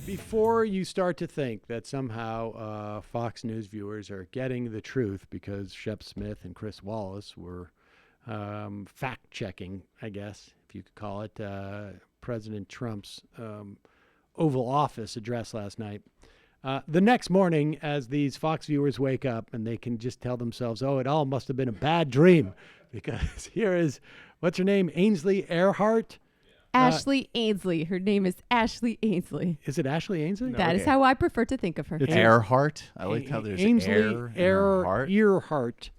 Before you start to think that somehow Fox News viewers are getting the truth because Shep Smith and Chris Wallace were fact-checking, I guess, if you could call it, President Trump's Oval Office address last night. The next morning, as these Fox viewers wake up and they can just tell themselves, oh, it all must have been a bad dream, because here is, what's her name, Ainsley Earhardt? Ashley Ainsley. Her name is Ashley Ainsley. Is it Ashley Ainsley? That is how I prefer to think of her. It's Earhart. I like how there's Ainsley Earhart. Earhardt.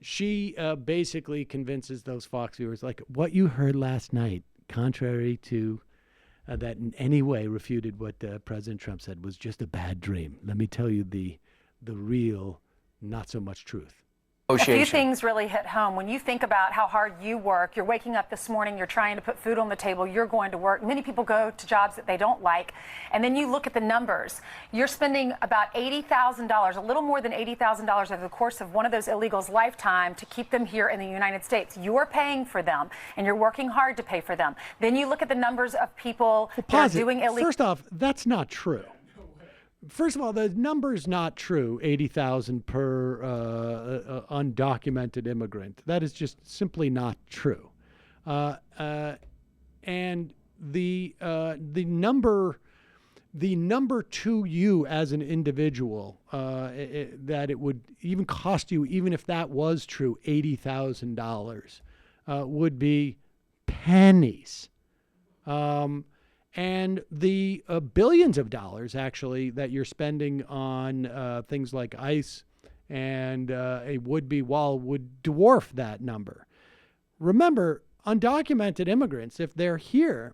She basically convinces those Fox viewers, like, what you heard last night, contrary to that in any way refuted what President Trump said, was just a bad dream. Let me tell you the real, not so much truth. A few things really hit home. When you think about how hard you work, you're waking up this morning, you're trying to put food on the table, you're going to work. Many people go to jobs that they don't like. And then you look at the numbers. You're spending about $80,000, a little more than $80,000 over the course of one of those illegals' lifetime to keep them here in the United States. You're paying for them, and you're working hard to pay for them. Then you look at the numbers of people that are doing illegal. First off, that's not true. First of all, the number's not true, 80,000 per undocumented immigrant. That is just simply not true. And the number to you as an individual, that it would even cost you, even if that was true, $80,000, would be pennies. And the billions of dollars, actually, that you're spending on things like ICE and a would-be wall would dwarf that number. Remember, undocumented immigrants, if they're here,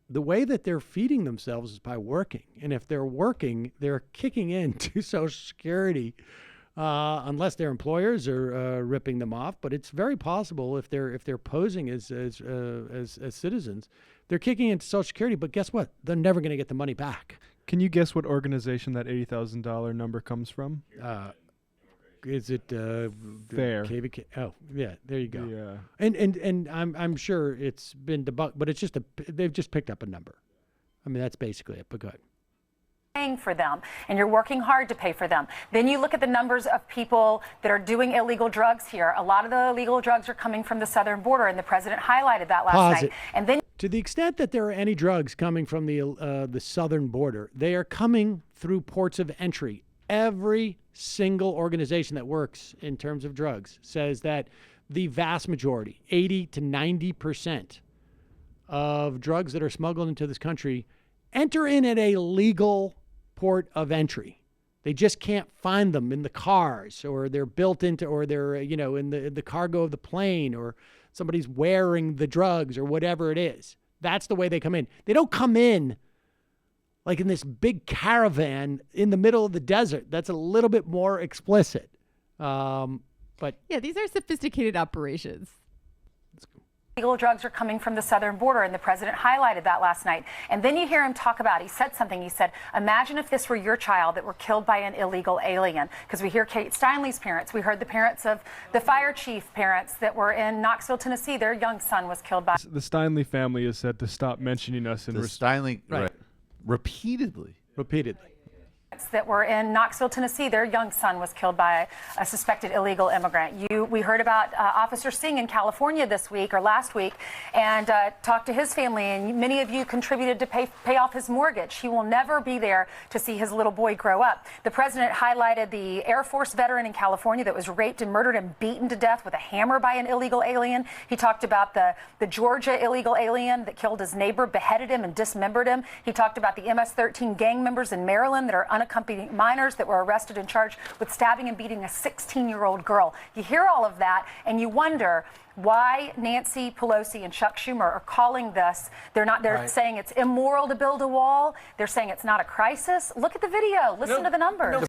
the way that they're feeding themselves is by working. And if they're working, they're kicking into Social Security, unless their employers are ripping them off. But it's very possible if they're posing as citizens, they're kicking into Social Security. But guess what? They're never going to get the money back. Can you guess what organization that $80,000 number comes from? Is it FAIR? KVK? Oh, yeah. There you go. Yeah. And I'm sure it's been debunked, but it's just they've just picked up a number. I mean, that's basically it. But go ahead. Paying for them, and you're working hard to pay for them. Then you look at the numbers of people that are doing illegal drugs here. A lot of the illegal drugs are coming from the southern border, and the president highlighted that last night. And then, to the extent that there are any drugs coming from the southern border, they are coming through ports of entry. Every single organization that works in terms of drugs says that the vast majority, 80 to 90% of drugs that are smuggled into this country enter in at a legal port of entry. They just can't find them in the cars, or they're built into, or they're, in the cargo of the plane, or somebody's wearing the drugs, or whatever it is. That's the way they come in. They don't come in like in this big caravan in the middle of the desert. That's a little bit more explicit. But yeah, these are sophisticated operations. illegal drugs are coming from the southern border, and the president highlighted that last night. And then you hear him talk about, he said something, he said, imagine if this were your child that were killed by an illegal alien. Because we hear Kate Steinle's parents, we heard the parents of the fire chief parents that were in Knoxville, Tennessee, their young son was killed by. The Steinle family is said to stop mentioning us in Steinle, right. Repeatedly. That were in Knoxville, Tennessee, their young son was killed by a suspected illegal immigrant. We heard about Officer Singh in California this week or last week, and talked to his family, and many of you contributed to pay off his mortgage. He will never be there to see his little boy grow up. The president highlighted the Air Force veteran in California that was raped and murdered and beaten to death with a hammer by an illegal alien. He talked about the Georgia illegal alien that killed his neighbor, beheaded him and dismembered him. He talked about the MS-13 gang members in Maryland that are unaccompanied minors that were arrested and charged with stabbing and beating a 16-year-old girl. You hear all of that and you wonder why Nancy Pelosi and Chuck Schumer are calling this. They're right. Saying it's immoral to build a wall. They're saying it's not a crisis. Look at the video. Listen to the numbers.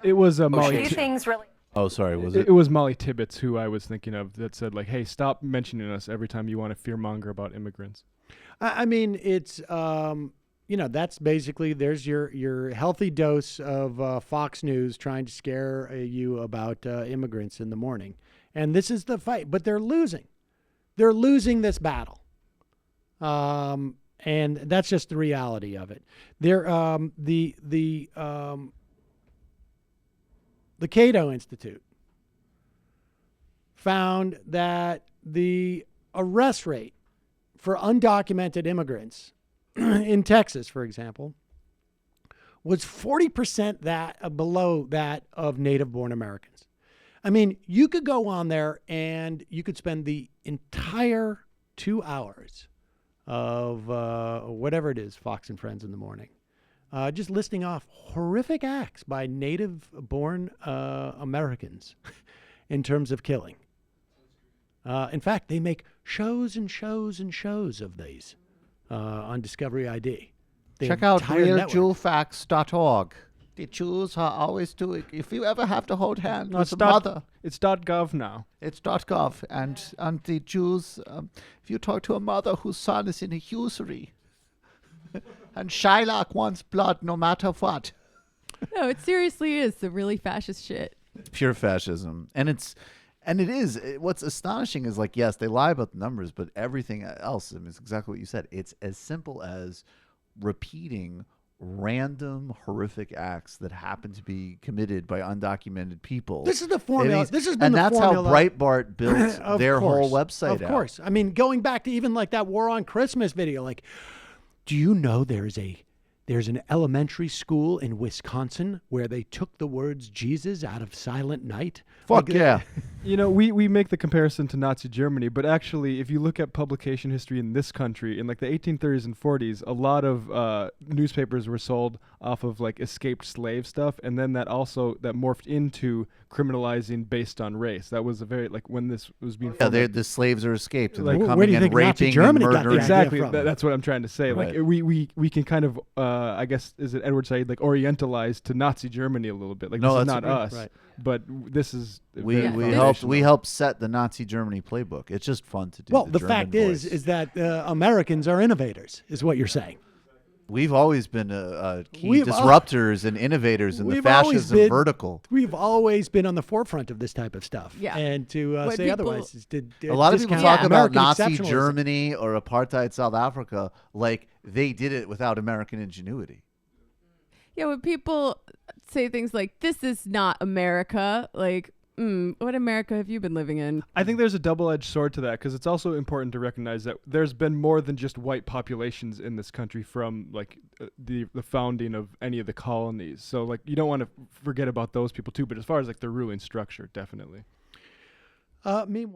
It was Molly. Oh, sorry. Was it? It was Molly Tibbetts who I was thinking of that said, like, hey, stop mentioning us every time you want to fearmonger about immigrants. I mean, it's... that's basically, there's your healthy dose of Fox News trying to scare you about immigrants in the morning. And this is the fight, but they're losing. They're losing this battle. And and that's just the reality of it. There, the Cato Institute found that the arrest rate for undocumented immigrants in Texas, for example, was 40% below that of native-born Americans. I mean, you could go on there and you could spend the entire 2 hours of whatever it is, Fox and Friends in the morning, just listing off horrific acts by native-born Americans in terms of killing. In fact, they make shows and shows and shows of these on Discovery ID. The Check out entire network. realjewfacts.org. The Jews are always doing. If you ever have to hold hands No, with it's a mother, It's .gov now. it's .gov. And the Jews, if you talk to a mother whose son is in a usury, and Shylock wants blood no matter what. No, it seriously is the really fascist shit. Pure fascism. And it is. What's astonishing is, like, yes, they lie about the numbers, but everything else, I mean, it's exactly what you said. It's as simple as repeating random horrific acts that happen to be committed by undocumented people. This is the formula. This has been and the that's formula. how Breitbart built Of their whole course, website Of course. I mean, going back to even like that War on Christmas video, like, do you know there's an elementary school in Wisconsin where they took the words Jesus out of Silent Night? Fuck yeah. You know, we make the comparison to Nazi Germany, but actually, if you look at publication history in this country, in like the 1830s and 40s, a lot of newspapers were sold off of like escaped slave stuff, and then that morphed into criminalizing based on race. That was a very, like, when this was being Yeah, formed, the slaves are escaped, and Like, they're where coming do you and think Nazi raping Germany and got the murdering. idea exactly. from? That's what I'm trying to say. Right. Like we can kind of I guess, is it Edward Said, like, orientalize to Nazi Germany a little bit. Like, No, this is that's not us, right. but this is We Yeah. we Yeah. helped set the Nazi Germany playbook. It's just fun to do. Well, the the fact German is voice. that Americans are innovators, is what you're saying. We've always been key We've disruptors and innovators in the we've always fascism been- vertical. We've always been on the forefront of this type of stuff. Yeah. And to When say people- otherwise is to A lot of people discount talk about American Nazi exceptionalism. Germany or apartheid South Africa like they did it without American ingenuity. Yeah, when people say things like, this is not America, like, what America have you been living in? I think there's a double-edged sword to that, because it's also important to recognize that there's been more than just white populations in this country from like the founding of any of the colonies. So like you don't want to forget about those people too. But as far as like the ruling structure, definitely. Meanwhile.